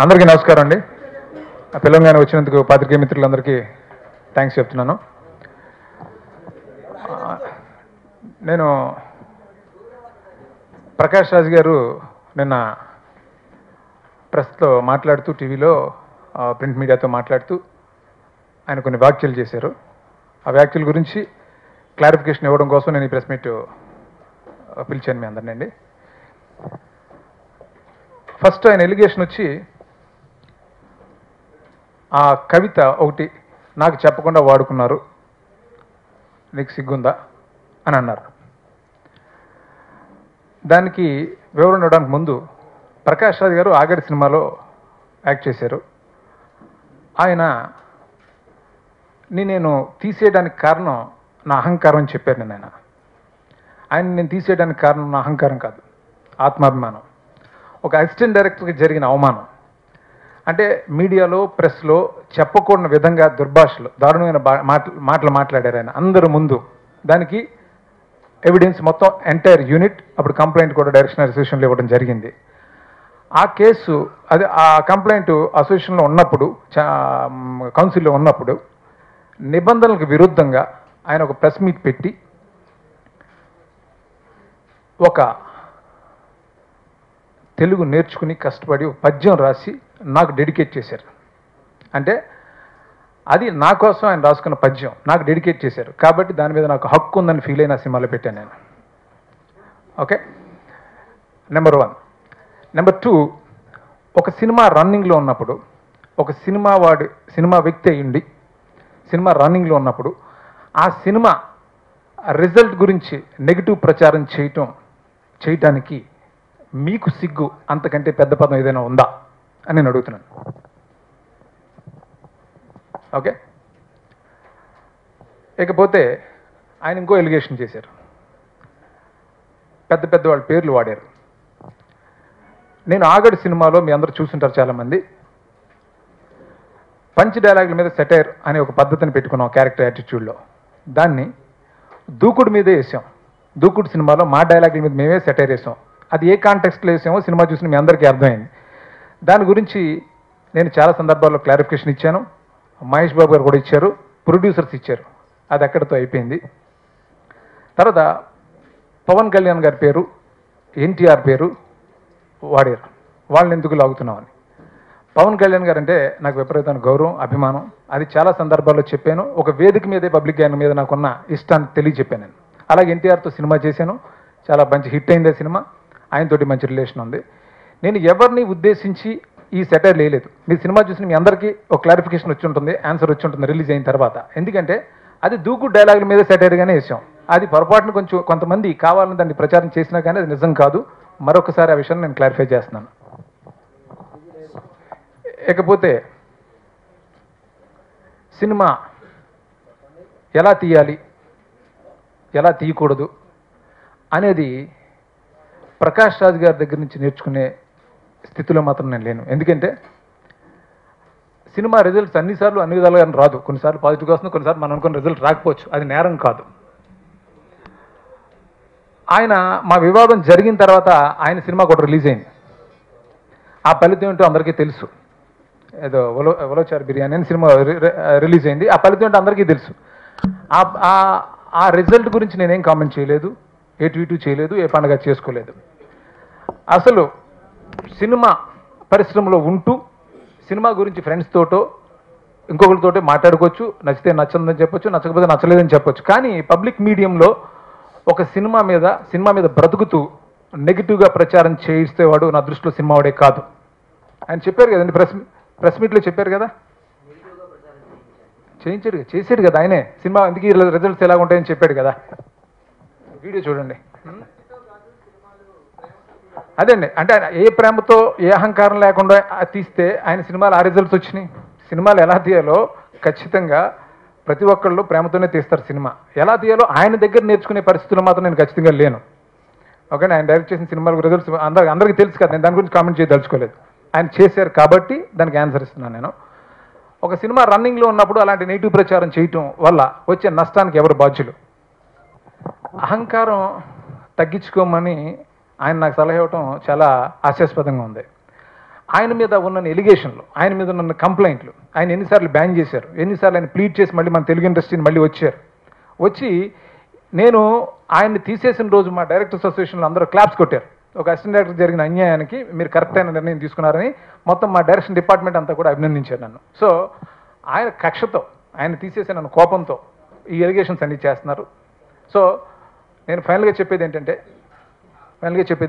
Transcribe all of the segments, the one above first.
అందరికీ నమస్కారం అండి. పిల్లగానే వచ్చినందుకు పాత్రికేయ మిత్రులందరికీ థ్యాంక్స్ చెప్తున్నాను. నేను ప్రకాష్ రాజ్ గారు నిన్న ప్రెస్తో మాట్లాడుతూ టీవీలో ప్రింట్ మీడియాతో మాట్లాడుతూ ఆయన కొన్ని వ్యాఖ్యలు చేశారు. ఆ వ్యాఖ్యల గురించి క్లారిఫికేషన్ ఇవ్వడం కోసం నేను ఈ ప్రెస్ మీట్ పిలిచాను మీ అందరినీ అండి. ఫస్ట్ ఆయన ఎలిగేషన్ వచ్చి ఆ కవిత ఒకటి నాకు చెప్పకుండా వాడుకున్నారు, నీకు సిగ్గుందా అని అన్నారు. దానికి వివరణ ఇవ్వడానికి ముందు ప్రకాష్ రాజ్ గారు ఆగడి సినిమాలో యాక్ట్ చేశారు. ఆయన నేను తీసేయడానికి కారణం నా అహంకారం అని చెప్పారు. నేను తీసేయడానికి కారణం నా అహంకారం కాదు, ఆత్మాభిమానం. ఒక అసిస్టెంట్ డైరెక్టర్కి జరిగిన అవమానం అంటే మీడియాలో ప్రెస్లో చెప్పకూడని విధంగా దుర్భాషలు, దారుణమైన మాటలు మాట్లాడారు ఆయన అందరి ముందు. దానికి ఎవిడెన్స్ మొత్తం ఎంటైర్ యూనిట్ అప్పుడు కంప్లైంట్ కూడా డైరెక్షన్ అసోసియేషన్లో ఇవ్వడం జరిగింది. ఆ కేసు ఆ కంప్లైంట్ అసోసియేషన్లో ఉన్నప్పుడు, కౌన్సిల్లో ఉన్నప్పుడు నిబంధనలకు విరుద్ధంగా ఆయన ఒక ప్రెస్ మీట్ పెట్టి ఒక తెలుగు నేర్చుకుని కష్టపడి ఒక పద్యం రాసి నాకు డెడికేట్ చేశారు. అంటే అది నా కోసం ఆయన రాసుకున్న పద్యం నాకు డెడికేట్ చేశారు కాబట్టి దాని మీద నాకు హక్కు ఉందని ఫీల్ అయిన సినిమాలో పెట్టాను నేను. Okay, number 1. నెంబర్ 2, ఒక సినిమా రన్నింగ్లో ఉన్నప్పుడు, ఒక సినిమా వ్యక్తి అయ్యుండి సినిమా రన్నింగ్లో ఉన్నప్పుడు ఆ సినిమా రిజల్ట్ గురించి నెగిటివ్ ప్రచారం చేయటానికి మీకు సిగ్గు అంతకంటే పెద్ద పదం ఏదైనా ఉందా అని నేను అడుగుతున్నాను. ఓకే, ఇకపోతే ఆయన ఇంకో ఎలిగేషన్ చేశారు. పెద్ద వాళ్ళ పేర్లు వాడారు. నేను ఆగడి సినిమాలో మీ అందరూ చూసుంటారు చాలామంది, పంచ్ డైలాగుల మీద సెటైర్ అనే ఒక పద్ధతిని పెట్టుకున్నాం క్యారెక్టర్ యాటిట్యూడ్లో. దాన్ని దూకుడు మీదే వేసాం. దూకుడు సినిమాలో మా డైలాగుల మీద మేమే సెటైర్ వేసాం. అది ఏ కాంటెక్స్ట్లో వేసామో సినిమా చూసిన మీ అందరికీ అర్థమైంది. దాని గురించి నేను చాలా సందర్భాల్లో క్లారిఫికేషన్ ఇచ్చాను. మహేష్ బాబు గారు కూడా ఇచ్చారు, ప్రొడ్యూసర్స్ ఇచ్చారు. అది అక్కడితో అయిపోయింది. తర్వాత పవన్ కళ్యాణ్ గారి పేరు, ఎన్టీఆర్ పేరు వాడారు. వాళ్ళని ఎందుకు లాగుతున్నామని. పవన్ కళ్యాణ్ గారు అంటే నాకు విపరీతమైన గౌరవం, అభిమానం. అది చాలా సందర్భాల్లో చెప్పాను. ఒక వేదిక మీదే పబ్లిక్ ఆయన మీద నాకున్న ఇష్టాన్ని తెలియజెప్పాను నేను. అలాగే ఎన్టీఆర్తో సినిమా చేశాను, చాలా మంచి హిట్ అయింది ఆ సినిమా. ఆయనతోటి మంచి రిలేషన్ ఉంది. నేను ఎవరిని ఉద్దేశించి ఈ సెటైర్ లేదు. మీరు సినిమా చూసిన మీ అందరికీ ఒక క్లారిఫికేషన్ వచ్చి ఉంటుంది, ఆన్సర్ వచ్చి ఉంటుంది రిలీజ్ అయిన తర్వాత. ఎందుకంటే అది దూకు డైలాగుల మీద సెటైర్గానే వేసాం. అది పొరపాటును కొంతమంది కావాలని దాన్ని ప్రచారం చేసినా కానీ అది నిజం కాదు. మరొకసారి ఆ విషయాన్ని నేను క్లారిఫై చేస్తున్నాను. ఇకపోతే సినిమా ఎలా తీయాలి, ఎలా తీయకూడదు అనేది ప్రకాష్ రాజ్ గారి దగ్గర నుంచి నేర్చుకునే స్థితిలో మాత్రం నేను లేను. ఎందుకంటే సినిమా రిజల్ట్స్ అన్నిసార్లు అన్ని విధాలుగా రాదు. కొన్నిసార్లు పాజిటివ్గా వస్తుంది, కొన్నిసార్లు మనం అనుకున్న రిజల్ట్ రాకపోవచ్చు. అది నేరం కాదు. మా వివాదం జరిగిన తర్వాత ఆయన సినిమా కూడా రిలీజ్ అయింది. ఆ ఫలితం ఏంటో అందరికీ తెలుసు. ఏదో ఒలోచార్ బిర్యానీ అని సినిమా రిలీజ్ అయింది. ఆ ఫలితం ఏంటో అందరికీ తెలుసు. ఆ రిజల్ట్ గురించి నేనేం కామెంట్ చేయలేదు, ఏ ట్వీటు చేయలేదు, ఏ పండుగ చేసుకోలేదు. అసలు సినిమా పరిశ్రమలో ఉంటూ సినిమా గురించి ఫ్రెండ్స్ తోటో ఇంకొకరితోటో మాట్లాడుకోవచ్చు. నచ్చితే నచ్చదని చెప్పొచ్చు, నచ్చకపోతే నచ్చలేదని చెప్పొచ్చు. కానీ పబ్లిక్ మీడియంలో ఒక సినిమా మీద బ్రతుకుతూ నెగిటివ్గా ప్రచారం చేయిస్తేవాడు నా దృష్టిలో సినిమా వాడే కాదు. ఆయన చెప్పారు కదండి, ప్రెస్ మీట్లో చెప్పారు కదా, చేసాడు కదా ఆయనే. సినిమా ఎందుకు రిజల్ట్స్ ఎలా ఉంటాయని చెప్పాడు కదా. వీడియో చూడండి. అదేండి, అంటే ఆయన ఏ ప్రేమతో ఏ అహంకారం లేకుండా తీస్తే ఆయన సినిమాలు ఆ రిజల్ట్స్ వచ్చినాయి. సినిమాలు ఎలా తీయాలో ఖచ్చితంగా ప్రతి ఒక్కళ్ళు ప్రేమతోనే తీస్తారు. సినిమా ఎలా తీయాలో ఆయన దగ్గర నేర్చుకునే పరిస్థితుల్లో మాత్రం నేను ఖచ్చితంగా లేను. ఓకే, ఆయన డైరెక్ట్ చేసిన సినిమాలకు రిజల్ట్స్ అందరికీ తెలుసు కదా, నేను దాని గురించి కామెంట్ చేయదలుచుకోలేదు. ఆయన చేశారు కాబట్టి దానికి ఆన్సర్ ఇస్తున్నాను నేను. ఒక సినిమా రన్నింగ్లో ఉన్నప్పుడు అలాంటి నెగిటివ్ ప్రచారం చేయటం వల్ల వచ్చే నష్టానికి ఎవరు బాధ్యులు? అహంకారం తగ్గించుకోమని ఆయన నాకు సలహా ఇవ్వటం చాలా హాస్యాస్పదంగా ఉంది. ఆయన మీద ఉన్న ఎలిగేషన్లు, ఆయన మీద ఉన్న కంప్లైంట్లు, ఆయన ఎన్నిసార్లు బ్యాన్ చేశారు, ఎన్నిసార్లు ఆయన ప్లీడ్ చేసి మళ్ళీ మన తెలుగు ఇండస్ట్రీని మళ్ళీ వచ్చి నేను ఆయన్ని తీసేసిన రోజు మా డైరెక్టర్స్ అసోసియేషన్లో అందరూ క్లాప్స్ కొట్టారు. ఒక అసిస్టెంట్ డైరెక్టర్ జరిగిన అన్యాయానికి మీరు కరెక్ట్ అయిన నిర్ణయం తీసుకున్నారని మొత్తం మా డైరెక్షన్ డిపార్ట్మెంట్ అంతా కూడా అభినందించారు నన్ను. సో ఆయన కక్షతో, ఆయన తీసేసిన కోపంతో ఈ ఎలిగేషన్స్ అన్నీ చేస్తున్నారు. సో నేను ఫైనల్గా చెప్పేది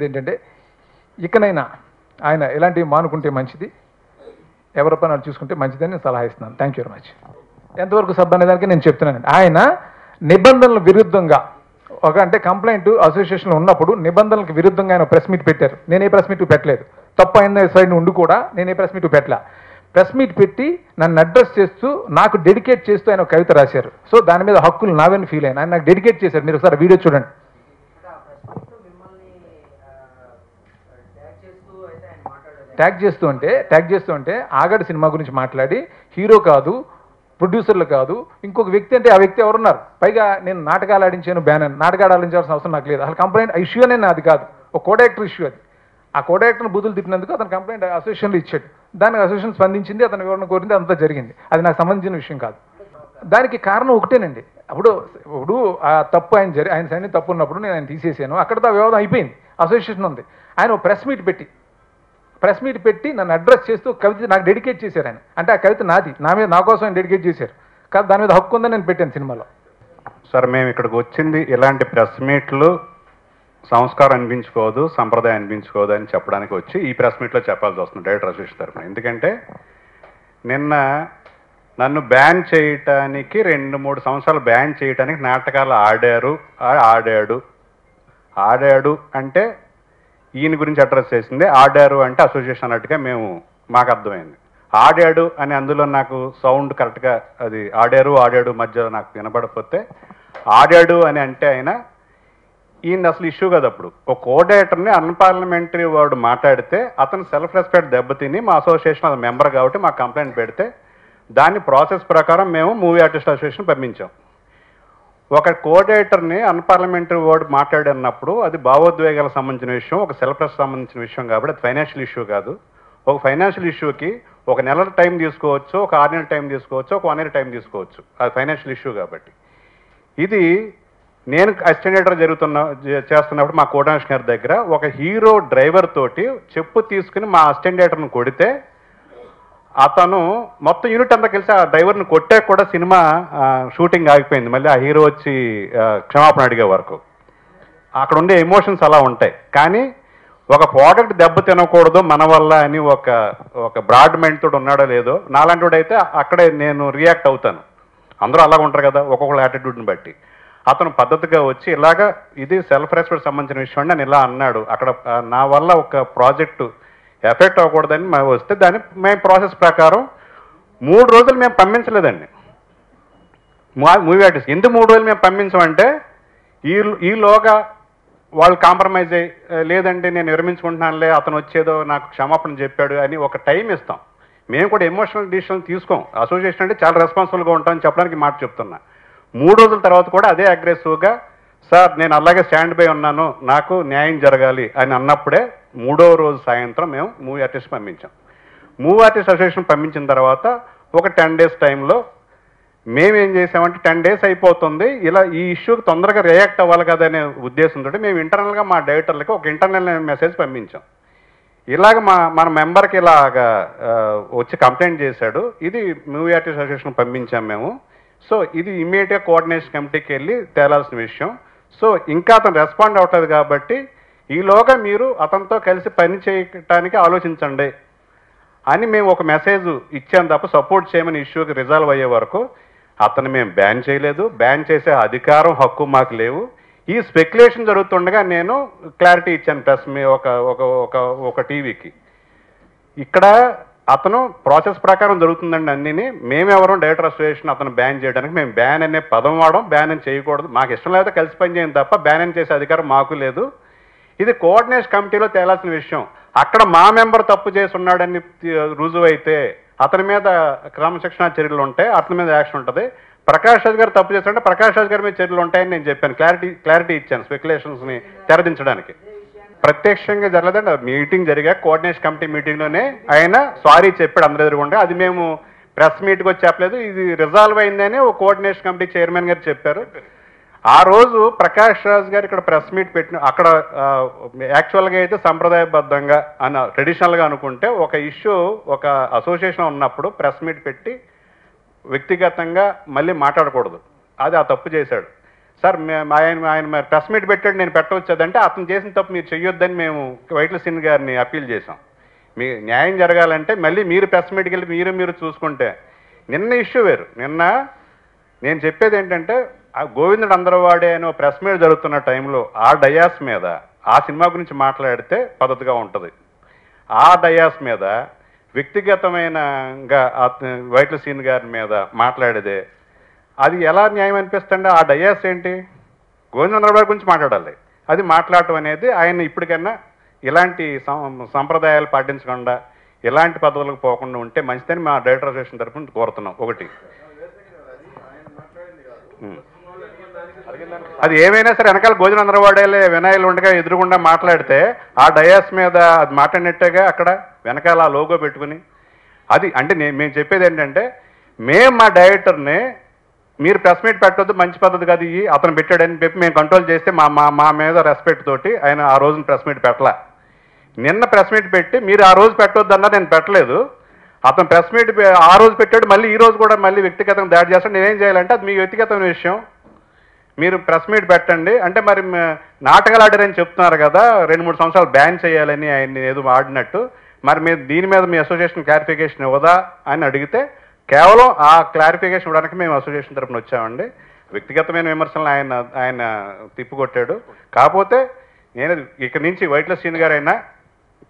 ఏంటంటే ఇకనైనా ఆయన ఇలాంటివి మానుకుంటే మంచిది, ఎవరి పని వాళ్ళు చూసుకుంటే మంచిదని నేను సలహా ఇస్తున్నాను. Thank you very much. ఎంతవరకు సబ్ అనే దానికి నేను చెప్తున్నానండి, ఆయన నిబంధనల విరుద్ధంగా అంటే కంప్లైంట్ అసోసియేషన్లో ఉన్నప్పుడు నిబంధనలకు విరుద్ధంగా ఆయన ప్రెస్ మీట్ పెట్టారు. నేను ఏ ప్రెస్ మీట్ పెట్టలేదు, తప్పు అయిన సైడ్ ఉండి కూడా నేను ఏ ప్రెస్ మీట్ పెట్టలే. ప్రెస్ మీట్ పెట్టి నన్ను అడ్రస్ చేస్తూ నాకు డెడికేట్ చేస్తూ ఆయన ఒక కవిత రాశారు. సో దాని మీద హక్కులు నావని ఫీల్ అయినా ఆయన నాకు డెడికేట్ చేశారు. మీరు ఒకసారి వీడియో చూడండి. ట్యాగ్ చేస్తూ అంటే ఆగడు సినిమా గురించి మాట్లాడి హీరో కాదు, ప్రొడ్యూసర్లు కాదు, ఇంకొక వ్యక్తి అంటే ఆ వ్యక్తి ఎవరున్నారు, పైగా నేను నాటకాలు ఆడించాను బ్యానర్, నాటకాలు ఆడించాల్సిన అవసరం నాకు లేదు. అసలు కంప్లైంట్ ఇష్యూ అనే అది కాదు, ఒక కోడయాక్టర్ ఇష్యూ అది. ఆ కోడయాక్టర్ని బూతులు తిట్టినందుకు అతను కంప్లైంట్ అసోసియేషన్లో ఇచ్చాడు. దానికి అసోసియేషన్ స్పందించింది, అతను వివరణ కోరింది, అంతా జరిగింది. అది నాకు సంబంధించిన విషయం కాదు. దానికి కారణం ఒకటేనండి. అప్పుడు ఆ తప్పు ఆయన సైన్ తప్పు ఉన్నప్పుడు నేను ఆయన తీసేసాను, అక్కడితో వివాదం అయిపోయింది. అసోసియేషన్ ఉంది. ఆయన ప్రెస్ మీట్ పెట్టి నన్ను అడ్రస్ చేస్తూ కవిత నాకు డెడికేట్ చేశారు ఆయన. అంటే ఆ కవిత నాది, నా కోసం ఆయన డెడికేట్ చేశారు. కాదు దాని మీద హక్కు ఉందని నేను పెట్టాను సినిమాలో. సార్ మేము ఇక్కడికి వచ్చింది ఇలాంటి ప్రెస్ మీట్లు సంస్కారం అనిపించుకోదు, సంప్రదాయం అనిపించుకోదు అని చెప్పడానికి వచ్చి ఈ ప్రెస్ మీట్లో చెప్పాల్సి వస్తుంది డైరెక్టర్ అసోసియేషన్ తరఫున. ఎందుకంటే నిన్న నన్ను బ్యాన్ చేయటానికి 2-3 సంవత్సరాలు బ్యాన్ చేయటానికి నాటకాలు ఆడాడు అంటే ఈయన గురించి అడ్రస్ చేసింది, ఆడారు అంటే అసోసియేషన్ అన్నట్టుగా మాకు అర్థమైంది. ఆడాడు అని అందులో నాకు సౌండ్ కరెక్ట్గా అది ఆడాడు మధ్యలో నాకు వినపడకపోతే ఆడాడు అని అంటే ఆయన ఈయన అసలు ఇష్యూ కదా. అప్పుడు ఒక కోఆర్డినేటర్ని అన్పార్లమెంటరీ వర్డ్ మాట్లాడితే అతను సెల్ఫ్ రెస్పెక్ట్ దెబ్బతిని మా అసోసియేషన్ అది మెంబర్ కాబట్టి మాకు కంప్లైంట్ పెడితే దాని ప్రాసెస్ ప్రకారం మేము మూవీ ఆర్టిస్ట్ అసోసియేషన్ పంపించాం. ఒక కోఆర్డినేటర్ని అన్పార్లమెంటరీ వర్డ్ మాట్లాడినప్పుడు అది భావోద్వేగాలకు సంబంధించిన విషయం, ఒక సెల్ఫ్ రెస్పెక్ట్ సంబంధించిన విషయం కాబట్టి అది ఫైనాన్షియల్ ఇష్యూ కాదు. ఒక ఫైనాన్షియల్ ఇష్యూకి 1 నెల టైం తీసుకోవచ్చు, ఒక 6 నెలల టైం తీసుకోవచ్చు, ఒక 1 ఇయర్ టైం తీసుకోవచ్చు. అది ఫైనాన్షియల్ ఇష్యూ కాబట్టి. ఇది నేను అసిస్టెంట్ డైరెక్టర్ చేస్తున్నప్పుడు మా కోఆర్డినేషన్ గారి దగ్గర ఒక హీరో డ్రైవర్ తోటి చెప్పు తీసుకుని మా అసిస్టెంట్ డైరెక్టర్ని కొడితే అతను మొత్తం యూనిట్ అంతా కలిసి ఆ డ్రైవర్ని కొట్టే కూడా సినిమా షూటింగ్ ఆగిపోయింది. మళ్ళీ ఆ హీరో వచ్చి క్షమాపణ అడిగే వరకు. అక్కడ ఉండే ఎమోషన్స్ అలా ఉంటాయి. కానీ ఒక ప్రోడక్ట్ దెబ్బ తినకూడదు మన వల్ల అని ఒక బ్రాడ్ మైండ్ తోటి ఉన్నాడో లేదో, నాలాంటి వాడు అయితే అక్కడే నేను రియాక్ట్ అవుతాను. అందరూ అలాగ ఉంటారు కదా ఒక్కొక్కళ్ళ యాటిట్యూడ్ని బట్టి. అతను పద్ధతిగా వచ్చి ఇలాగా ఇది సెల్ఫ్ రెస్పెక్ట్ సంబంధించిన విషయం అని ఇలా అన్నాడు. అక్కడ నా వల్ల ఒక ప్రాజెక్టు ఎఫెక్ట్ అవ్వకూడదని మేము వస్తే దాన్ని మేము ప్రాసెస్ ప్రకారం 3 రోజులు మేము పంపించలేదండి మూవీ ఆర్టిస్ట్. ఎందుకు 3 రోజులు మేము పంపించమంటే ఈలోగా వాళ్ళు కాంప్రమైజ్ అయ్యి లేదంటే నేను విరమించుకుంటున్నానులే అతను వచ్చేదో నాకు క్షమాపణ చెప్పాడు అని ఒక టైం ఇస్తాం. మేము కూడా ఎమోషనల్ డిసిషన్ తీసుకోం. అసోసియేషన్ అంటే చాలా రెస్పాన్సిబుల్గా ఉంటామని చెప్పడానికి మాట చెప్తున్నా. 3 రోజుల తర్వాత కూడా అదే అగ్రెసివ్గా సార్ నేను అలాగే స్టాండ్ బై ఉన్నాను, నాకు న్యాయం జరగాలి అని అన్నప్పుడే 3వ రోజు సాయంత్రం మేము మూవీ ఆర్టిస్ట్ పంపించాం. మూవీ ఆర్టిస్ట్ అసోసియేషన్ పంపించిన తర్వాత ఒక 10 days టైంలో మేమేం చేసామంటే 10 days అయిపోతుంది, ఇలా ఈ ఇష్యూకి తొందరగా రియాక్ట్ అవ్వాలి కదా అనే ఉద్దేశంతో మేము ఇంటర్నల్గా మా డైరెక్టర్లకి ఒక ఇంటర్నల్ మెసేజ్ పంపించాం. ఇలాగ మన మెంబర్కి ఇలాగా వచ్చి కంప్లైంట్ చేశాడు, ఇది మూవీ ఆర్టిస్ట్ అసోసియేషన్ పంపించాం మేము. సో ఇది ఇమ్మీడియట్గా కోఆర్డినేషన్ కమిటీకి వెళ్ళి తేలాల్సిన విషయం. సో ఇంకా అతను రెస్పాండ్ అవ్వట్లేదు కాబట్టి ఈలోగా మీరు అతనితో కలిసి పని చేయటానికి ఆలోచించండి అని మేము ఒక మెసేజ్ ఇచ్చాం తప్ప సపోర్ట్ చేయమని ఇష్యూకి రిజాల్వ్ అయ్యే వరకు అతను మేము బ్యాన్ చేయలేదు. బ్యాన్ చేసే అధికారం హక్కు మాకు లేవు. ఈ స్పెక్యులేషన్ జరుగుతుండగా నేను క్లారిటీ ఇచ్చాను ప్రెస్ ఒక టీవీకి. ఇక్కడ అతను ప్రాసెస్ ప్రకారం జరుగుతుందండి అన్నిని. మేమెవరో డైరెక్టర్ అసోసియేషన్ అతను బ్యాన్ చేయడానికి మేము బ్యాన్ అనే పదం వాడడం, బ్యాన్ అని చేయకూడదు. మాకు ఇష్టం లేకపోతే కలిసి పని చేయం తప్ప బ్యాన్ అని చేసే అధికారం మాకు లేదు. ఇది కోఆర్డినేషన్ కమిటీలో తేలాల్సిన విషయం. అక్కడ మా మెంబర్ తప్పు చేసి ఉన్నాడని రుజువు అయితే అతని మీద క్రమశిక్షణ చర్యలు ఉంటాయి, అతని మీద యాక్షన్ ఉంటుంది. ప్రకాష్ రాజ్ గారు తప్పు చేస్తుంటే ప్రకాష్ రాజ్ గారి మీద చర్యలు ఉంటాయని నేను చెప్పాను, క్లారిటీ ఇచ్చాను స్పెక్యులేషన్స్ని తెరదించడానికి. ప్రత్యక్షంగా జరగలేదండి, మీటింగ్ జరిగా కోఆర్డినేషన్ కమిటీ మీటింగ్లోనే ఆయన సారీ చెప్పాడు అందరి ఎదురుగుండా. అది మేము ప్రెస్ మీట్కి వచ్చి చెప్పలేదు, ఇది రిజాల్వ్ అయిందని ఒక కోఆర్డినేషన్ కమిటీ చైర్మన్ గారు చెప్పారు. ఆ రోజు ప్రకాష్ రాజ్ గారు ఇక్కడ ప్రెస్ మీట్ పెట్టిన అక్కడ యాక్చువల్గా అయితే సంప్రదాయబద్ధంగా ట్రెడిషనల్గా అనుకుంటే ఒక ఇష్యూ ఒక అసోసియేషన్ ఉన్నప్పుడు ప్రెస్ మీట్ పెట్టి వ్యక్తిగతంగా మళ్ళీ మాట్లాడకూడదు, అది ఆ తప్పు చేశాడు. సార్ ఆయన ప్రెస్ మీట్ పెట్టాడు, నేను పెట్టవచ్చదంటే అతను చేసిన తప్పు మీరు చెయ్యొద్దని మేము వైట్ల సీన్ గారిని అప్పీల్ చేశాం. మీ న్యాయం జరగాలంటే మళ్ళీ మీరు ప్రెస్ మీట్కి వెళ్ళి మీరు చూసుకుంటే. నిన్న ఇష్యూ వేరు. నిన్న నేను చెప్పేది ఏంటంటే ఆ గోవిందుడు అందరవాడే అని ప్రెస్ మీట్ జరుగుతున్న టైంలో ఆ డయాస్ మీద ఆ సినిమా గురించి మాట్లాడితే పద్ధతిగా ఉంటుంది. ఆ డయాస్ మీద వ్యక్తిగతమైనగా వైట్ల సీన్ గారి మీద మాట్లాడేదే అది ఎలా న్యాయం అనిపిస్తుంది? ఆ డయాస్ ఏంటి? గోవిందరావు గురించి మాట్లాడాలి. అది మాట్లాడటం అనేది ఆయన ఇప్పటికైనా ఇలాంటి సంప్రదాయాలు పాటించకుండా ఇలాంటి పద్ధతులకు పోకుండా ఉంటే మంచిదని మా డైరెక్టర్ అసోసియేషన్ తరఫున కోరుతున్నాం. ఒకటి అది ఏమైనా సరే వెనకాల గోవిందరావుడే వినాయలు ఉండగా ఎదురుగుండా మాట్లాడితే ఆ డయాస్ మీద అది మాట్లాడినట్టుగా అక్కడ వెనకాల ఆ లోగో పెట్టుకుని అది అంటే మేము చెప్పేది ఏంటంటే మేము మా డైరెక్టర్ని మీరు ప్రెస్ మీట్ పెట్టొద్దు, మంచి పద్ధతి కాదు ఇవి అతను పెట్టాడని చెప్పి మేము కంట్రోల్ చేస్తే మా మీద రెస్పెక్ట్ తోటి ఆయన ఆ రోజున ప్రెస్ మీట్ పెట్టలా. నిన్న ప్రెస్ మీట్ పెట్టి మీరు ఆ రోజు పెట్టొద్దు అన్నా నేను పెట్టలేదు, అతను ప్రెస్ మీట్ ఆ రోజు పెట్టాడు, మళ్ళీ ఈ రోజు కూడా మళ్ళీ వ్యక్తిగతంగా దాడి చేస్తాడు. నేనేం చేయాలంటే అది మీ వ్యక్తిగతమైన విషయం, మీరు ప్రెస్ మీట్ పెట్టండి అంటే మరి నాటకాలు ఆడారని చెప్తున్నారు కదా, 2-3 సంవత్సరాలు బ్యాన్ చేయాలని ఆయన ఏదో ఆడినట్టు, మరి మీరు దీని మీద మీ అసోసియేషన్ క్లారిఫికేషన్ ఇవ్వదా అని అడిగితే కేవలం ఆ క్లారిఫికేషన్ ఇవ్వడానికి మేము అసోసియేషన్ తరఫున వచ్చామండి. వ్యక్తిగతమైన విమర్శలను ఆయన తిప్పుకొట్టాడు. కాకపోతే నేను ఇక్కడి నుంచి వైట్ల సీన్ గారైనా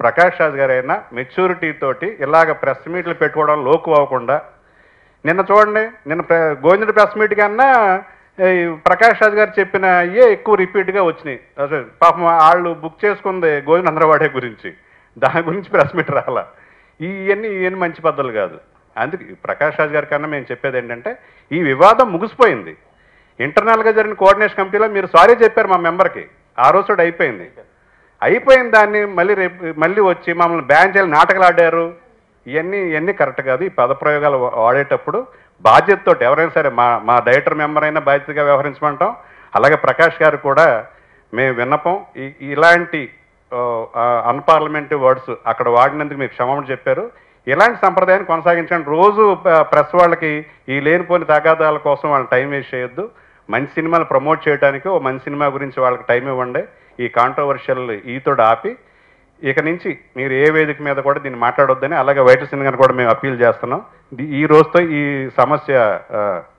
ప్రకాష్ రాజ్ గారైనా మెచ్యూరిటీ తోటి ఇలాగ ప్రెస్ మీట్లు పెట్టుకోవడం లోకు అవ్వకుండా, నిన్న చూడండి నిన్న గోవిందుడి ప్రెస్ మీట్ కన్నా ప్రకాష్ రాజ్ గారు చెప్పిన అయ్యే ఎక్కువ రిపీట్గా వచ్చినాయి. అసలు పాపం వాళ్ళు బుక్ చేసుకుంది గోవింద్ అందరవాడే గురించి, దాని గురించి ప్రెస్ మీట్ రాలా. ఇవన్నీ మంచి పద్ధతులు కాదు. అందుకే ప్రకాష్ రాజ్ గారి కన్నా మేము చెప్పేది ఏంటంటే ఈ వివాదం ముగిసిపోయింది. ఇంటర్నల్గా జరిగిన కోఆర్డినేషన్ కమిటీలో మీరు సారీ చెప్పారు మా మెంబర్కి, ఆ రోజు అయిపోయింది దాన్ని మళ్ళీ వచ్చి మమ్మల్ని బ్యాన్ చేయాలి, నాటకాలు ఆడారు, ఇవన్నీ కరెక్ట్ కాదు. ఈ పదప్రయోగాలు వాడేటప్పుడు బాధ్యతతో ఎవరైనా సరే మా డైరెక్టర్ మెంబర్ అయినా బాధ్యతగా వ్యవహరించమంటాం. అలాగే ప్రకాష్ గారు కూడా మేము విన్నపం ఇలాంటి అన్పార్లమెంటరీ వర్డ్స్ అక్కడ వాడినందుకు మీకు క్షమాపణ చెప్పారు. ఇలాంటి సంప్రదాయాన్ని కొనసాగించండి. రోజు ప్రెస్ వాళ్ళకి ఈ లేనిపోని తగాదాల కోసం వాళ్ళ టైం వేస్ట్ చేయొద్దు. మంచి సినిమాలు ప్రమోట్ చేయడానికి ఓ మంచి సినిమా గురించి వాళ్ళకి టైం ఇవ్వండి. ఈ కాంట్రవర్షియల్ ఈతోడు ఆపి ఇక నుంచి మీరు ఏ వేదిక మీద కూడా దీన్ని మాట్లాడొద్దని అలాగే వైట్ల సీన్ గారిని కూడా మేము అప్పీల్ చేస్తున్నాం. ఈ రోజుతో ఈ సమస్య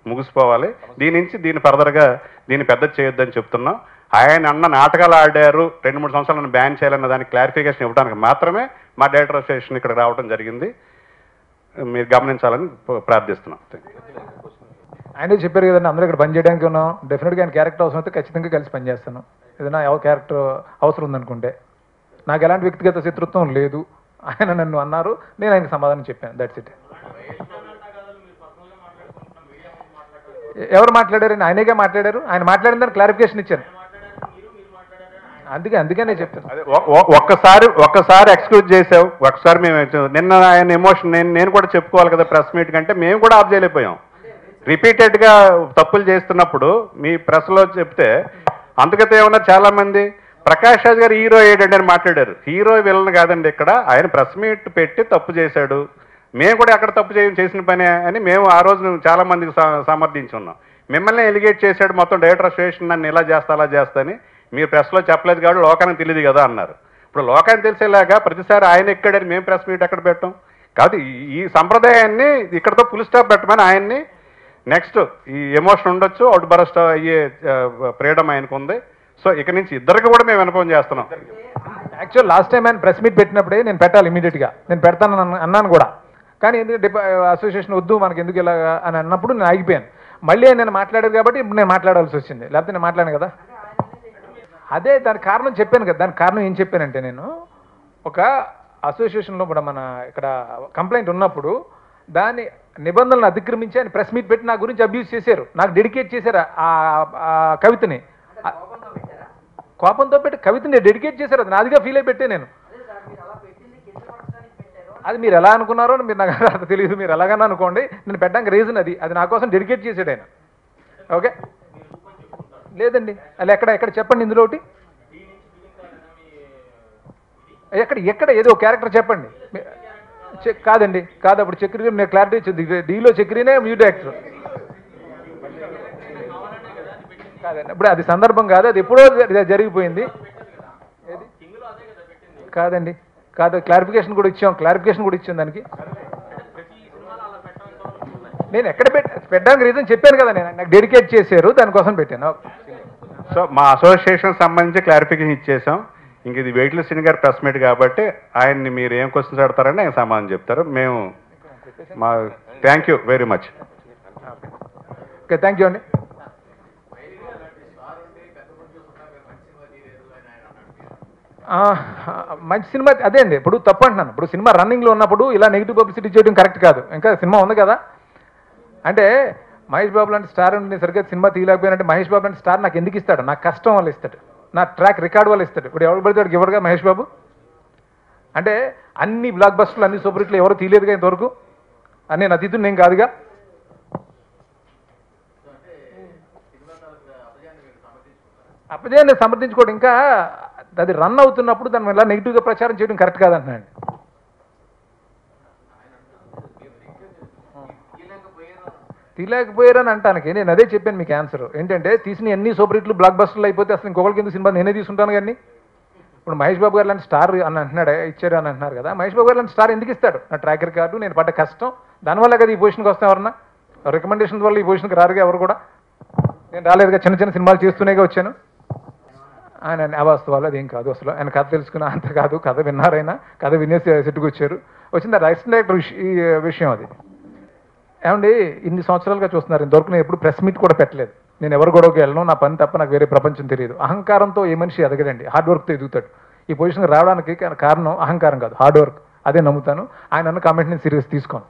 ముగిసిపోవాలి. దీన్ని ఫర్దర్గా దీన్ని పెద్ద చేయొద్దని చెప్తున్నాం. ఆయన అన్న నాటకాలు ఆడారు 2-3 సంవత్సరాలను బ్యాన్ చేయాలన్న దానికి క్లారిఫికేషన్ ఇవ్వడానికి మాత్రమే మా డైరెక్టర్ అసోసియేషన్ ఇక్కడ రావడం జరిగింది. మీరు గమనించాలని ప్రార్థిస్తున్నాం. ఆయనే చెప్పారు కదండి, అందరూ ఇక్కడ పని చేయడానికి ఉన్నాం. డెఫినెట్గా ఆయన క్యారెక్టర్ అవసరం అయితే ఖచ్చితంగా కలిసి పనిచేస్తాను. ఏదైనా క్యారెక్టర్ అవసరం ఉందనుకుంటే. నాకు ఎలాంటి వ్యక్తిగత శత్రుత్వం లేదు. ఆయన నన్ను అన్నారు, నేను ఆయనకు సమాధానం చెప్పాను. That's it. ఎవరు మాట్లాడారని ఆయనగా మాట్లాడారు. ఆయన మాట్లాడిన దానికి క్లారిఫికేషన్ ఇచ్చాను. అందుకే నేను చెప్తాను. ఒక్కసారి ఎక్స్క్యూజ్ చేసావు, ఒకసారి మేము నిన్న ఆయన ఎమోషన్ నేను కూడా చెప్పుకోవాలి కదా ప్రెస్ మీట్ కంటే మేము కూడా ఆఫ్ చేయలేకపోయాం. రిపీటెడ్గా తప్పులు చేస్తున్నప్పుడు మీ ప్రెస్లో చెప్తే అందుకతే ఏమన్నా చాలా మంది ప్రకాష్ రాజ్ గారు హీరో ఏడండి అని మాట్లాడారు. హీరో విలన్ కాదండి, ఇక్కడ ఆయన ప్రెస్ మీట్ పెట్టి తప్పు చేశాడు, మేము కూడా అక్కడ తప్పు చేసిన పనే అని మేము ఆ రోజు చాలా మందికి సమర్థించున్నాం. మిమ్మల్ని ఎలిగేట్ చేశాడు, మొత్తం డైరెక్టర్ అసోసియేషన్ నన్ను ఇలా చేస్తా అలా చేస్తా అని మీరు ప్రెస్లో చెప్పలేదు కాబట్టి లోకానికి తెలియదు కదా అన్నారు. ఇప్పుడు లోకానికి తెలిసేలాగా ప్రతిసారి ఆయన ఎక్కడని మేము ప్రెస్ మీట్ ఎక్కడ పెట్టాం కాదు. ఈ సంప్రదాయాన్ని ఇక్కడతో ఫుల్ స్టాప్ పెట్టమని ఆయన్ని నెక్స్ట్ ఈ ఎమోషన్ ఉండొచ్చు, అవుట్ బరస్ట్ అయ్యే ఫ్రీడమ్ ఆయనకు ఉంది. సో ఇక నుంచి ఇద్దరికి కూడా మేము వినపం చేస్తున్నాం. యాక్చువల్ లాస్ట్ టైం ఆయన ప్రెస్ మీట్ పెట్టినప్పుడే నేను పెట్టాలి ఇమీడియట్గా, నేను పెడతాను అన్నాను కూడా. కానీ ఎందుకంటే అసోసియేషన్ వద్దు మనకి ఎందుకు ఇలా అని అన్నప్పుడు నేను ఆగిపోయాను. మళ్ళీ నేను మాట్లాడేది కాబట్టి ఇప్పుడు నేను మాట్లాడాల్సి వచ్చింది, లేకపోతే నేను మాట్లాడాను కదా. అదే దానికి కారణం చెప్పాను కదా. దానికి కారణం ఏం చెప్పానంటే, నేను ఒక అసోసియేషన్లో కూడా మన ఇక్కడ కంప్లైంట్ ఉన్నప్పుడు దాని నిబంధనలను అతిక్రమించి ఆయన ప్రెస్ మీట్ పెట్టి నా గురించి అబ్యూజ్ చేశారు, నాకు డెడికేట్ చేశారు ఆ కవితని. కోపంతో పెట్టి కవితని డెడికేట్ చేశారు, అది నాదిగా ఫీల్ అయి పెట్టే నేను. అది మీరు ఎలా అనుకున్నారో మీరు నాకు అది తెలియదు, మీరు ఎలాగన్నా అనుకోండి, నేను పెట్టడానికి రీజన్ అది, అది నా కోసం డెడికేట్ చేసాడు ఆయన. ఓకే లేదండి అలా ఎక్కడ చెప్పండి ఇందులో ఒకటి, ఎక్కడ ఏదో క్యారెక్టర్ చెప్పండి. కాదండి కాదు, అప్పుడు చక్రి నేను క్లారిటీ ఇచ్చింది, డీలో చక్రినే మ్యూట్ యాక్టర్ కాదండి. ఇప్పుడు అది సందర్భం కాదు, అది ఎప్పుడో జరిగిపోయింది. కాదండి కాదు, క్లారిఫికేషన్ కూడా ఇచ్చాం దానికి. నేను ఎక్కడ పెట్టడానికి రీజన్ చెప్పాను కదా, నేను నాకు డెడికేట్ చేశారు దానికోసం పెట్టాను. సో మా అసోసియేషన్ సంబంధించి క్లారిఫికేషన్ ఇచ్చేసాం. ఇంక ఇది వెయిట్లెస్ సీన్ గారు ప్రెస్ మీట్ కాబట్టి ఆయన్ని మీరు ఏం క్వశ్చన్స్ అడతారని ఆయన సమాధానం చెప్తారు. మేము మా thank you very much. Okay thank you అండి. మంచి సినిమా అదే అండి, ఇప్పుడు తప్పు అంటున్నాను. ఇప్పుడు సినిమా రన్నింగ్లో ఉన్నప్పుడు ఇలా నెగిటివ్ పబ్లిసిటీ చేయడం కరెక్ట్ కాదు. ఇంకా సినిమా ఉంది కదా, అంటే మహేష్ బాబు లాంటి స్టార్ నేను సరిగ్గా సినిమా తీయలేకపోయినంటే మహేష్ బాబు లాంటి స్టార్ నాకు ఎందుకు ఇస్తాడు? నా కష్టం వల్ల ఇస్తాడు, నా ట్రాక్ రికార్డ్ వల్ల ఇస్తాడు. ఇప్పుడు ఎవరు పడితే ఇవ్వడుగా మహేష్ బాబు. అంటే అన్ని బ్లాక్ బస్టర్లు అన్ని సూపర్ హిట్లు ఎవరు తీయలేదుగా ఇంతవరకు, అని నేను అతిథుని నేను కాదుగా. అపజయాన్ని సమర్థించుకోవడం, ఇంకా అది రన్ అవుతున్నప్పుడు దాని వల్ల నెగిటివ్గా ప్రచారం చేయడం కరెక్ట్ కాదంటున్నాను. తీయలేకపోయారని అంటానికి నేను అదే చెప్పాను మీకు ఆన్సర్ ఏంటంటే, తీసిన ఎన్ని సూపర్ హిట్లు బ్లాక్ బస్టర్లు అయిపోతే అసలు ఇంకొకరికి ఎందుకు సినిమా నేనే తీసుకుంటాను. కానీ ఇప్పుడు మహేష్ బాబు గారు లాంటి స్టార్ అని అంటున్నాడు, ఇచ్చారు అని అంటున్నారు కదా, మహేష్ బాబు గారు లాంటి స్టార్ ఎందుకు ఇస్తాడు? నా ట్రాక్ రికార్డు, నేను పడ్డ కష్టం, దానివల్ల కదా ఈ పొజిషన్కి వస్తాం. ఎవరన్నా రికమెండేషన్ వల్ల ఈ పొజిషన్కి రారుగా ఎవరు కూడా. నేను రాలేదుగా, చిన్న చిన్న సినిమాలు చేస్తూనేగా వచ్చాను. ఆయన అవాస్తవాలు అదేం కాదు, అసలు ఆయన కథ తెలుసుకున్న అంత కాదు, కథ విన్నారైనా, కథ వినేసి సెట్టుకు వచ్చారు. వచ్చింది రైట్ డైరెక్టర్ ఈ విషయం అది. ఏమండి ఇన్ని సంవత్సరాలుగా చూస్తున్నారు, ఇంతవరకు నేను ఎప్పుడు ప్రెస్ మీట్ కూడా పెట్టలేదు. నేను ఎవరు గొడవకి వెళ్ళను, నా పని తప్ప నాకు వేరే ప్రపంచం తెలియదు. అహంకారంతో ఏ మనిషి ఎదగడండి, హార్డ్ వర్క్తో ఎదుగుతాడు. ఈ పొజిషన్కి రావడానికి కారణం అహంకారం కాదు, హార్డ్ వర్క్. అదే నమ్ముతాను. ఆయన అన్న కామెంట్ నేను సీరియస్ తీసుకోను.